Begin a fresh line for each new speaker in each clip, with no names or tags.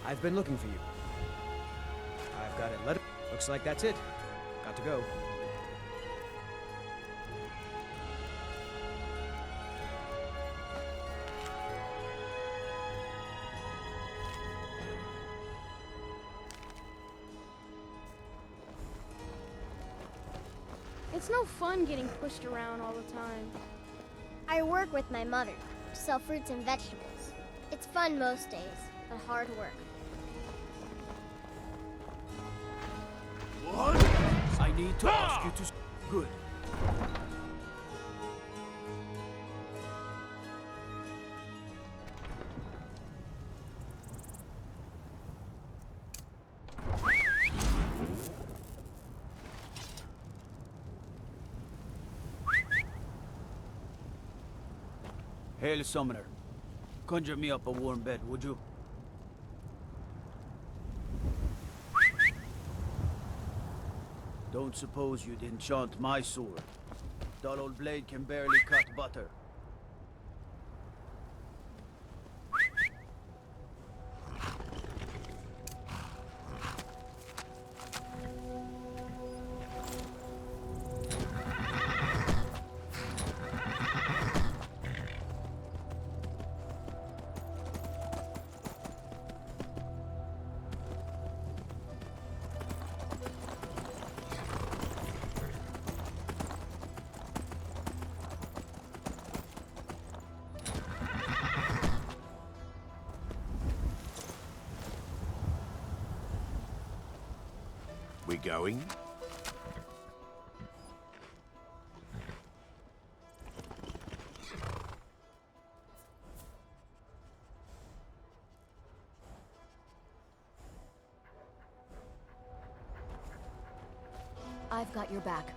I've been looking for you. I've got a letter. Looks like that's it. Got to go.
It's no fun getting pushed around all the time.
I work with my mother, sell fruits and vegetables. It's fun most days, but hard work.
What? I need to ask you to... Good. Hail, Summoner. Conjure me up a warm bed, would you? Don't suppose you'd enchant my sword. That old blade can barely cut butter.
We going?
I've got your back.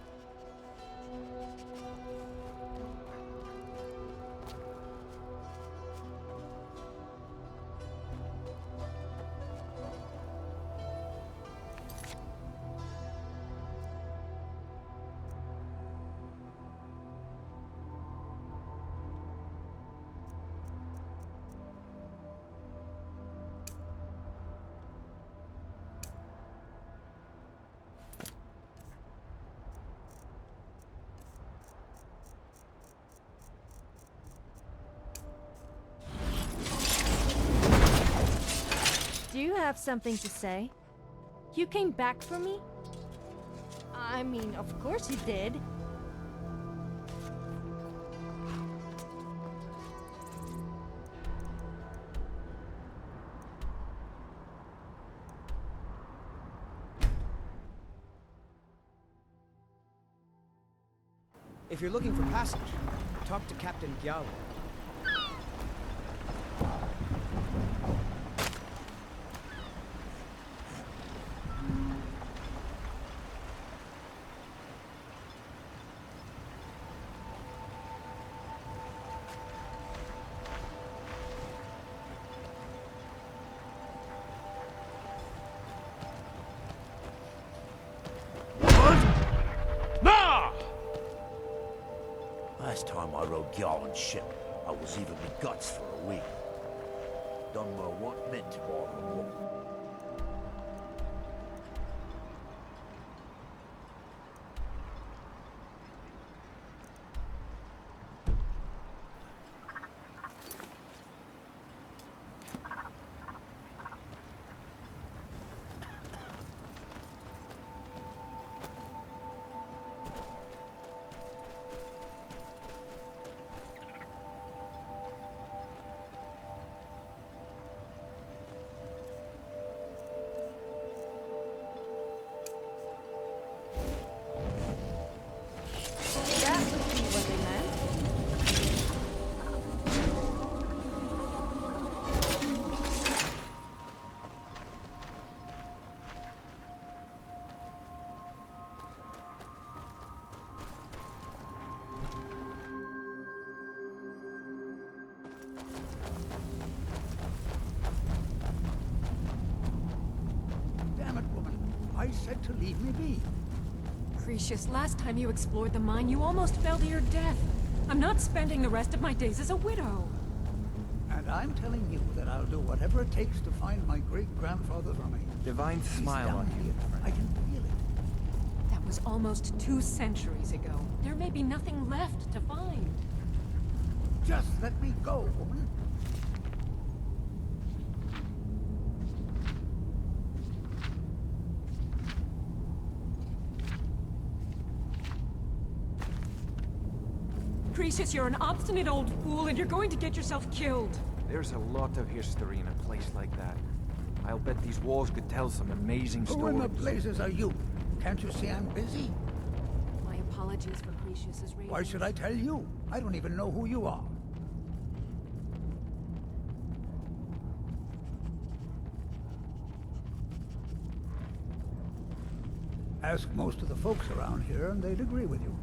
Do you have something to say? You came back for me? I mean, of course you did.
If you're looking for passage, talk to Captain Gyalo.
Last time I rode Yarn's ship, I was even me guts for a week. Done well what meant to ride a woman.
I said to leave me be.
Precious, last time you explored the mine, you almost fell to your death. I'm not spending the rest of my days as a widow.
And I'm telling you that I'll do whatever it takes to find my great-grandfather's remains.
Divine
He's
smile
down
on you.
here. I can feel it.
That was almost 2 centuries ago. There may be nothing left to find.
Just let me go, woman.
Precious, you're an obstinate old fool and you're going to get yourself killed.
There's a lot of history in a place like that. I'll bet these walls could tell some amazing
Who
stories.
in the blazes are you? Can't you see I'm busy?
My apologies for Precious's rage.
Why should I tell you? I don't even know who you are. Ask most of the folks around here and they'd agree with you.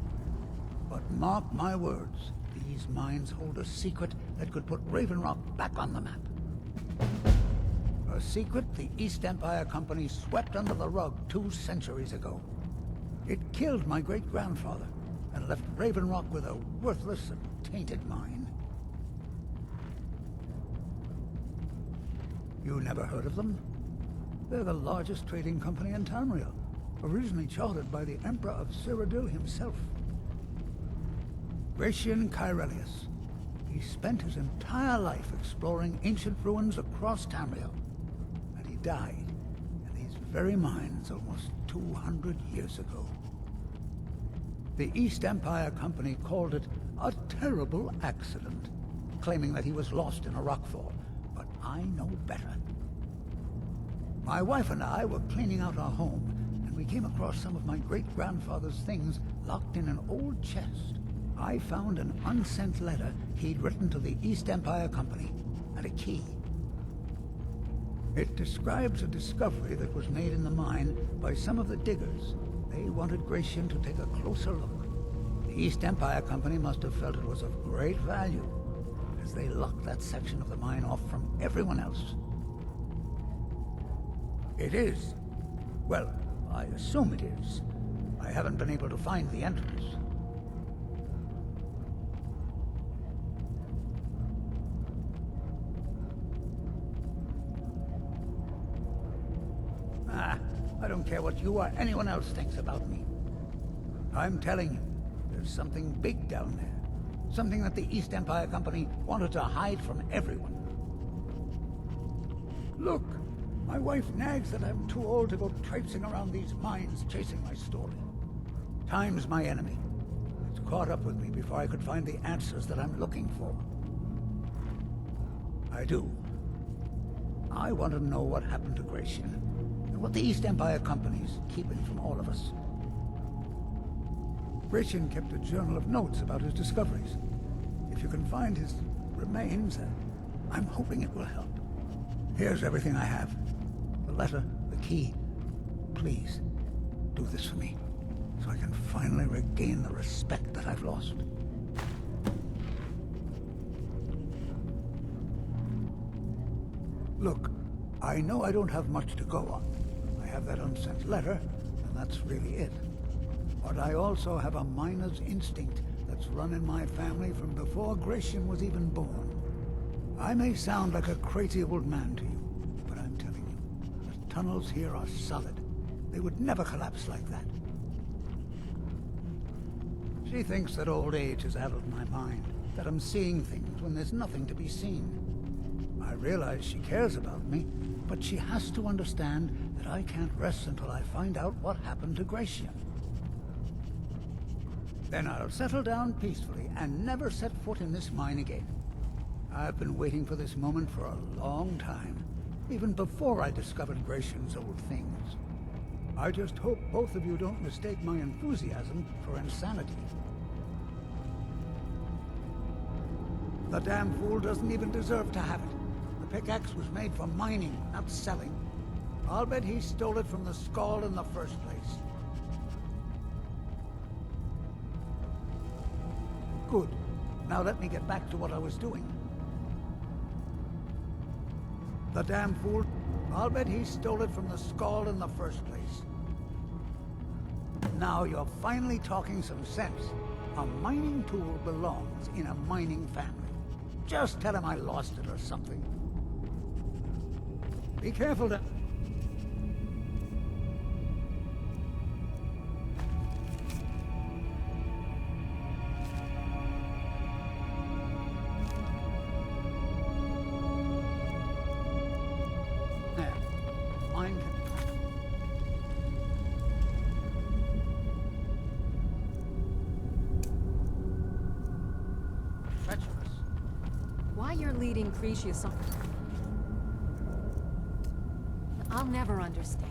But mark my words, these mines hold a secret that could put Raven Rock back on the map. A secret the East Empire Company swept under the rug 2 centuries ago. It killed my great-grandfather and left Raven Rock with a worthless and tainted mine. You never heard of them? They're the largest trading company in Tamriel, originally chartered by the Emperor of Cyrodiil himself. Gratian Kyrelius. He spent his entire life exploring ancient ruins across Tamriel, and he died in these very mines almost 200 years ago. The East Empire Company called it a terrible accident, claiming that he was lost in a rockfall, but I know better. My wife and I were cleaning out our home, and we came across some of my great-grandfather's things locked in an old chest. I found an unsent letter he'd written to the East Empire Company, and a key. It describes a discovery that was made in the mine by some of the diggers. They wanted Gratian to take a closer look. The East Empire Company must have felt it was of great value, as they locked that section of the mine off from everyone else. It is. Well, I assume it is. I haven't been able to find the entrance. I don't care what you or anyone else thinks about me. I'm telling you, there's something big down there. Something that the East Empire Company wanted to hide from everyone. Look, my wife nags that I'm too old to go traipsing around these mines chasing my story. Time's my enemy. It's caught up with me before I could find the answers that I'm looking for. I do. I want to know what happened to Gratian. What the East Empire Company's keeping from all of us. Gratian kept a journal of notes about his discoveries. If you can find his remains, I'm hoping it will help. Here's everything I have. The letter, the key. Please, do this for me, so I can finally regain the respect that I've lost. Look, I know I don't have much to go on. I have that unsent letter, and that's really it. But I also have a miner's instinct that's run in my family from before Gratian was even born. I may sound like a crazy old man to you, but I'm telling you, the tunnels here are solid. They would never collapse like that. She thinks that old age is out of my mind, that I'm seeing things when there's nothing to be seen. I realize she cares about me, but she has to understand that I can't rest until I find out what happened to Gratian. Then I'll settle down peacefully and never set foot in this mine again. I've been waiting for this moment for a long time, even before I discovered Gratian's old things. I just hope both of you don't mistake my enthusiasm for insanity. The damn fool doesn't even deserve to have it. The pickaxe was made for mining, not selling. I'll bet he stole it from the Skull in the first place. Good. Now let me get back to what I was doing. The damn fool. I'll bet he stole it from the Skull in the first place. Now you're finally talking some sense. A mining tool belongs in a mining family. Just tell him I lost it or something. Be careful to... There. Mine can... Treacherous.
Why you're leading Cretius on... I'll never understand.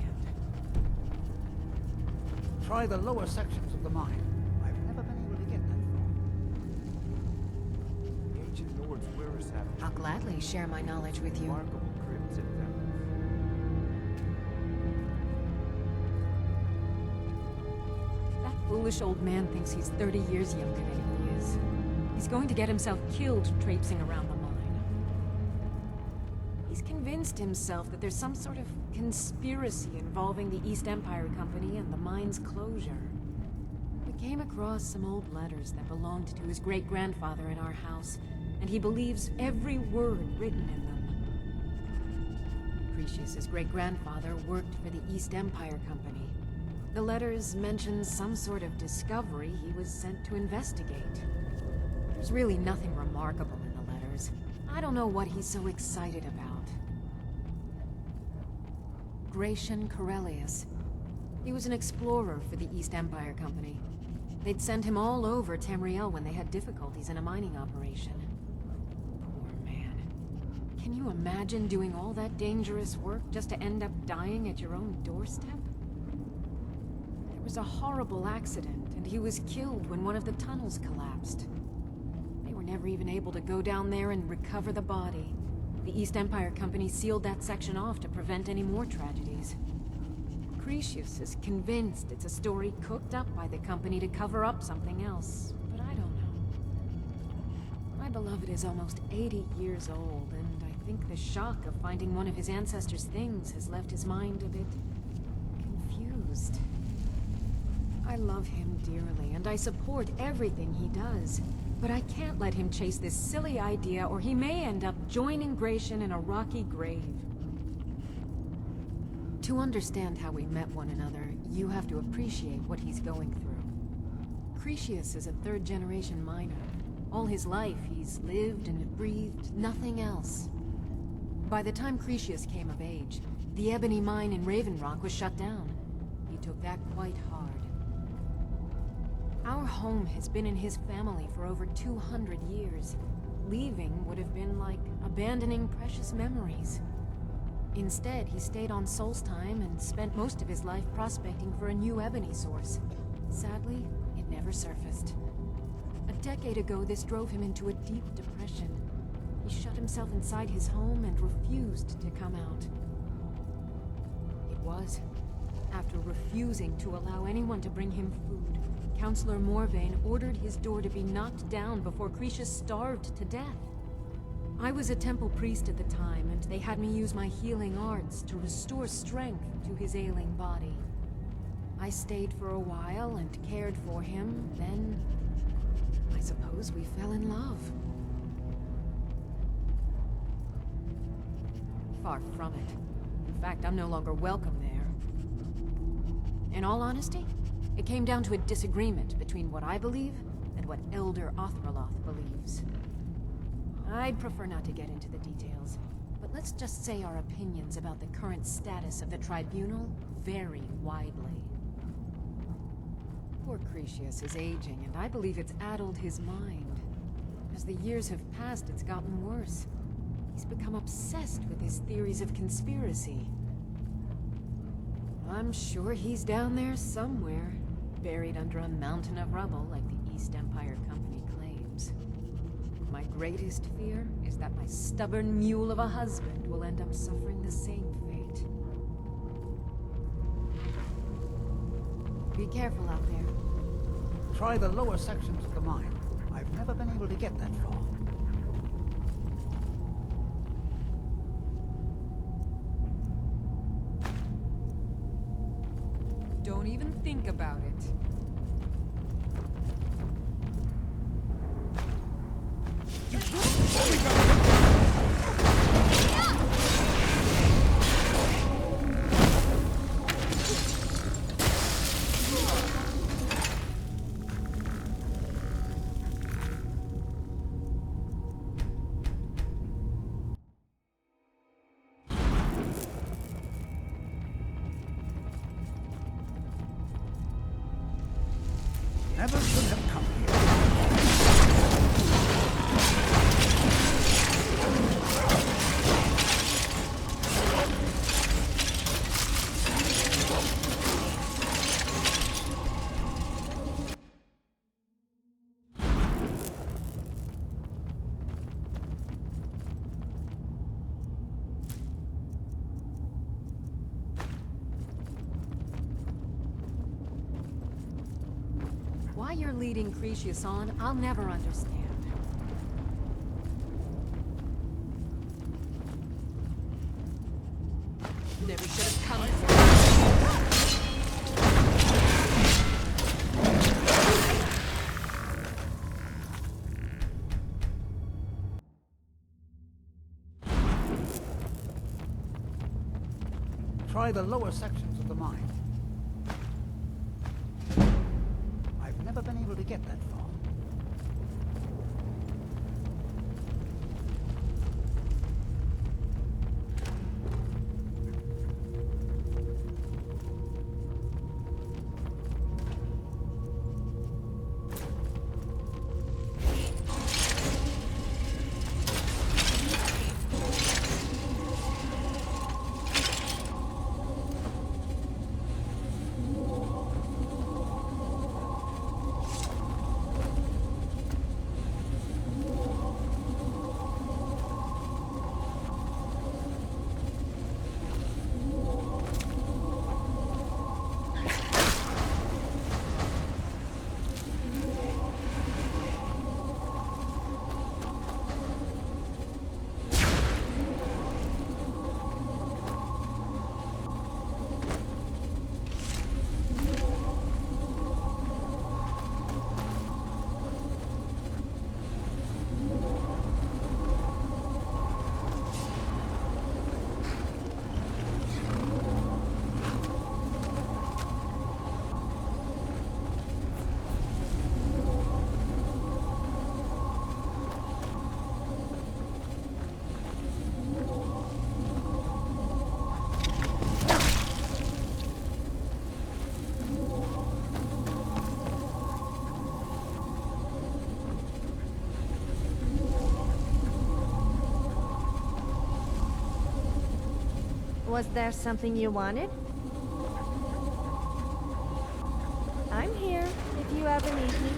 Try the lower sections of the mine. I've never been able to get that
The ancient lords were established.
I'll gladly share my knowledge with you.
Remarkable crypts and temples.
That foolish old man thinks he's 30 years younger than he is. He's going to get himself killed traipsing around the mine. He's convinced himself that there's some sort of conspiracy involving the East Empire Company and the mine's closure. We came across some old letters that belonged to his great-grandfather in our house, and he believes every word written in them. Cretius's great-grandfather worked for the East Empire Company. The letters mention some sort of discovery he was sent to investigate. There's really nothing remarkable in the letters. I don't know what he's so excited about. Gratian Corellius. He was an explorer for the East Empire Company. They'd send him all over Tamriel when they had difficulties in a mining operation. Poor man. Can you imagine doing all that dangerous work just to end up dying at your own doorstep? There was a horrible accident, and he was killed when one of the tunnels collapsed. They were never even able to go down there and recover the body. The East Empire Company sealed that section off to prevent any more tragedies. Cretius is convinced it's a story cooked up by the company to cover up something else, but I don't know. My beloved is almost 80 years old, and I think the shock of finding one of his ancestors' things has left his mind a bit confused. I love him dearly, and I support everything he does. But I can't let him chase this silly idea, or he may end up joining Gratian in a rocky grave. To understand how we met one another, you have to appreciate what he's going through. Cretius is a third-generation miner. All his life, he's lived and breathed nothing else. By the time Cretius came of age, the ebony mine in Raven Rock was shut down. He took that quite hard. Our home has been in his family for over 200 years. Leaving would have been like abandoning precious memories. Instead, he stayed on Solstheim and spent most of his life prospecting for a new ebony source. Sadly, it never surfaced. A decade ago, this drove him into a deep depression. He shut himself inside his home and refused to come out. It was after refusing to allow anyone to bring him food, Counselor Morvain ordered his door to be knocked down before Cretius starved to death. I was a temple priest at the time, and they had me use my healing arts to restore strength to his ailing body. I stayed for a while and cared for him, then I suppose we fell in love. Far from it. In fact, I'm no longer welcome there. In all honesty, it came down to a disagreement between what I believe and what Elder Othraloth believes. I'd prefer not to get into the details, but let's just say our opinions about the current status of the Tribunal vary widely. Poor Cretius is aging, and I believe it's addled his mind. As the years have passed, it's gotten worse. He's become obsessed with his theories of conspiracy. I'm sure he's down there somewhere, buried under a mountain of rubble like the East Empire Company claims. My greatest fear is that my stubborn mule of a husband will end up suffering the same fate. Be careful out there.
Try the lower sections of the mine. I've never been able to get that far.
Don't even think about it.
Here we go!
you're leading Cretius on, I'll never understand. Never should have come here.
Try the lower sections of the mine. I've never been able to get that far.
Was there something you wanted? I'm here if you ever need me.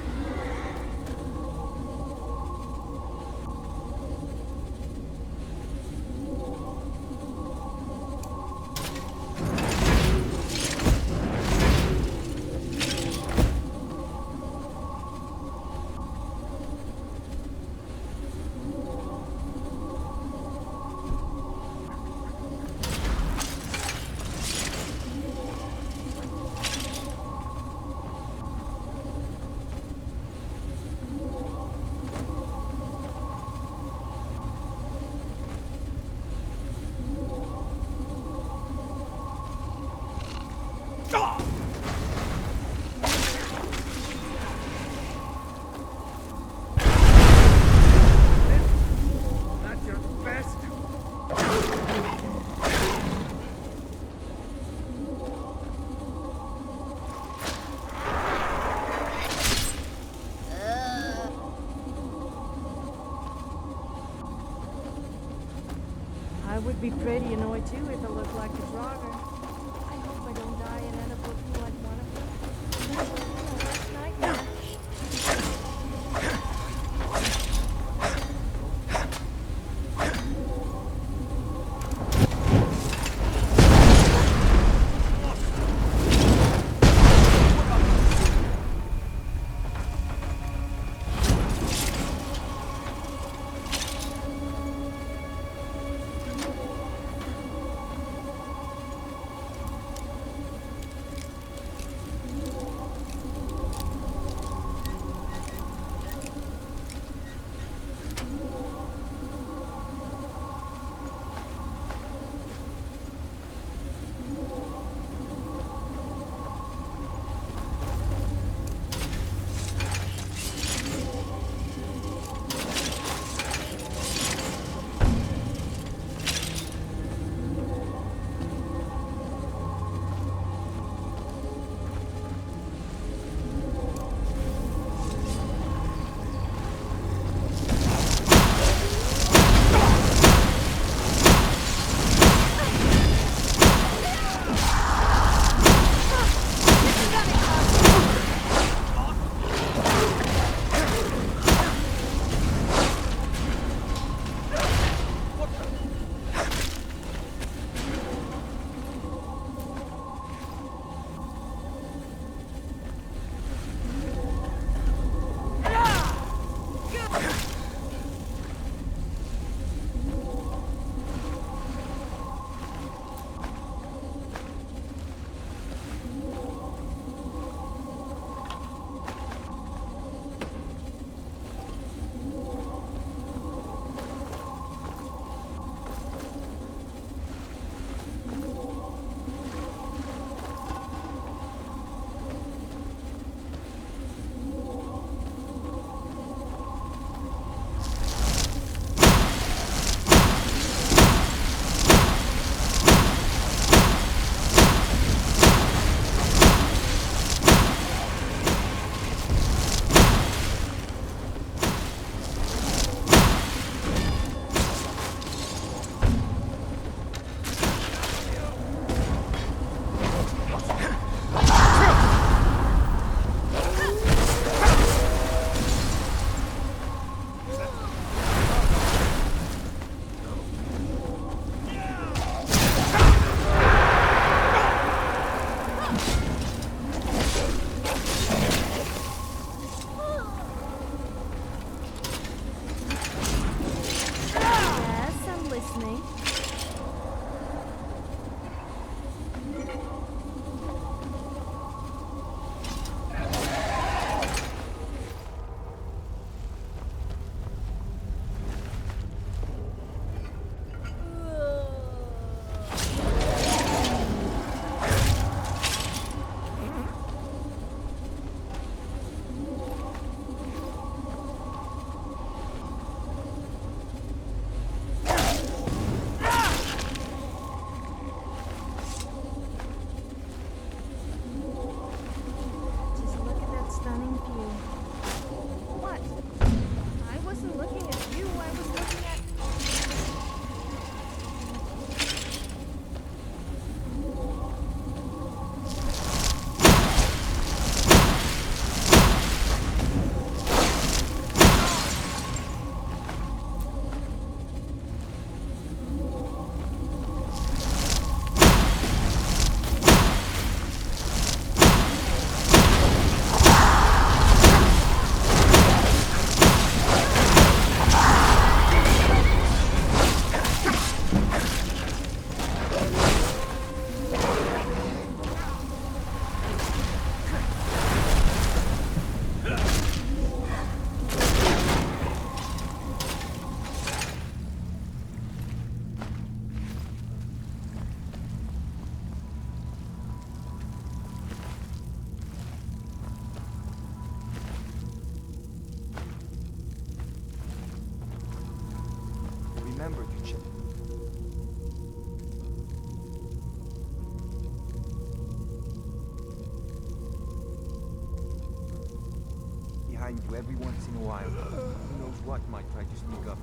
I would be pretty annoyed too if it looked like a Draugr. I hope I don't die and end up looking like one of them. That's my worst nightmare.
remember to check. Behind you every once in a while. Who knows what might try to sneak up.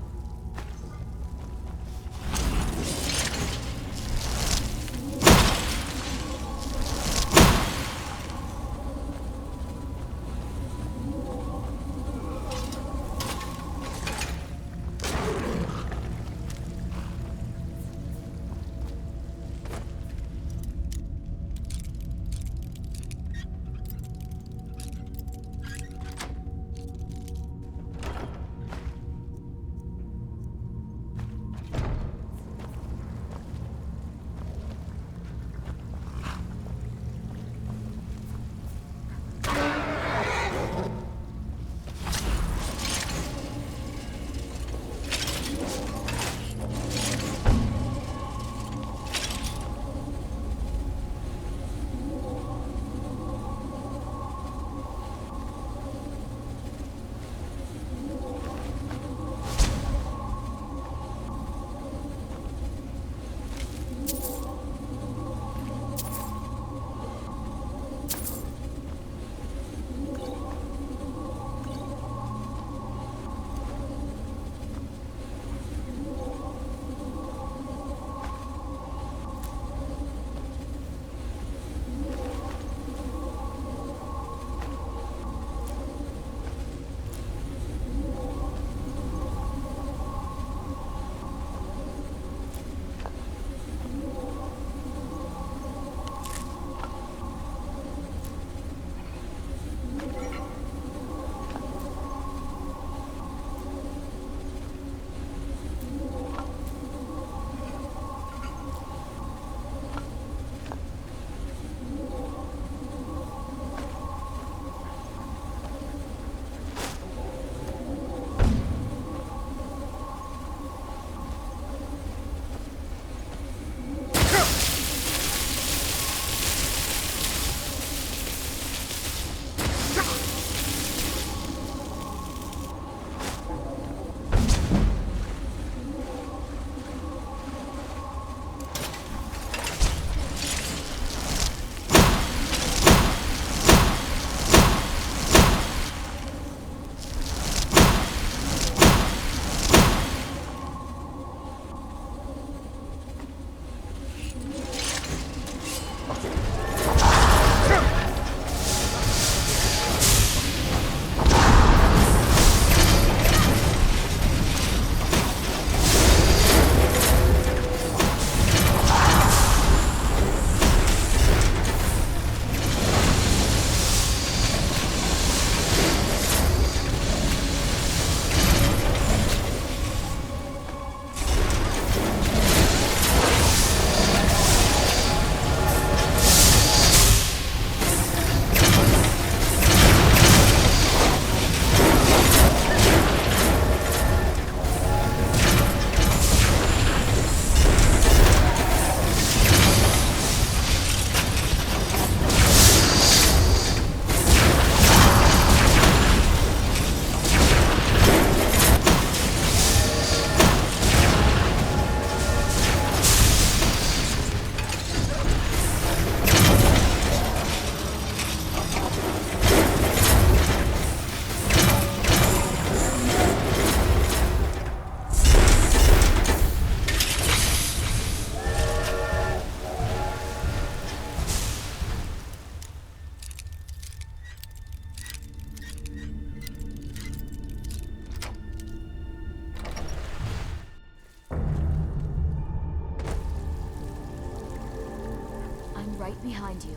right behind you.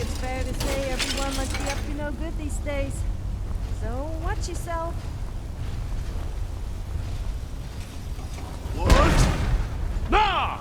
it's fair to say everyone must be up to no good these days. So watch yourself.
What? Nah!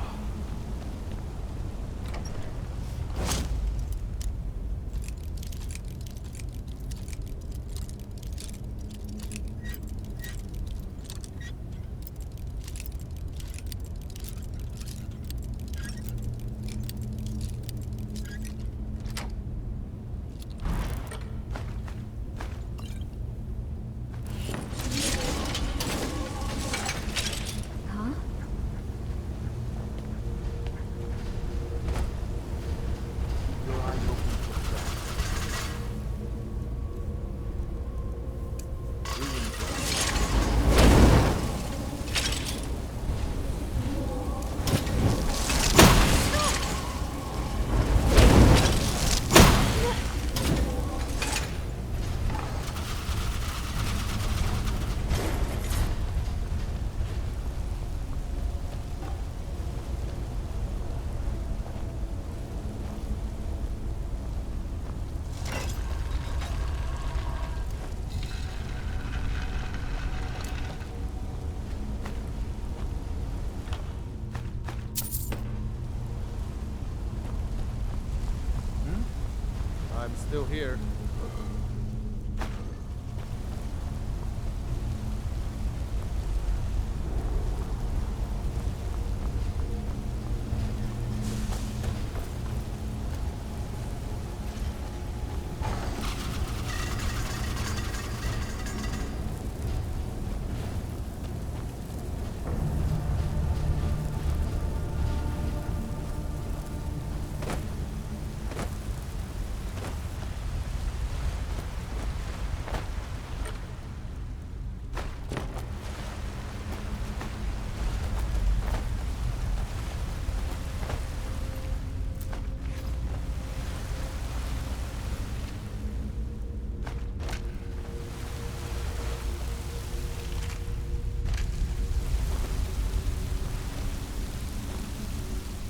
I'm still here.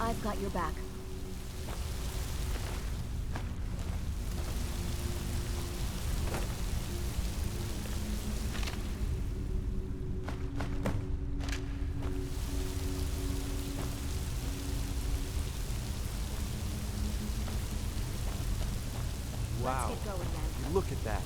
I've got your back.
Wow.
Let's get going then.
Look at that.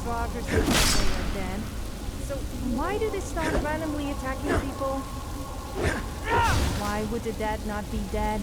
Rockers think that they are dead. So why do they start randomly attacking people? Why would the dead not be dead?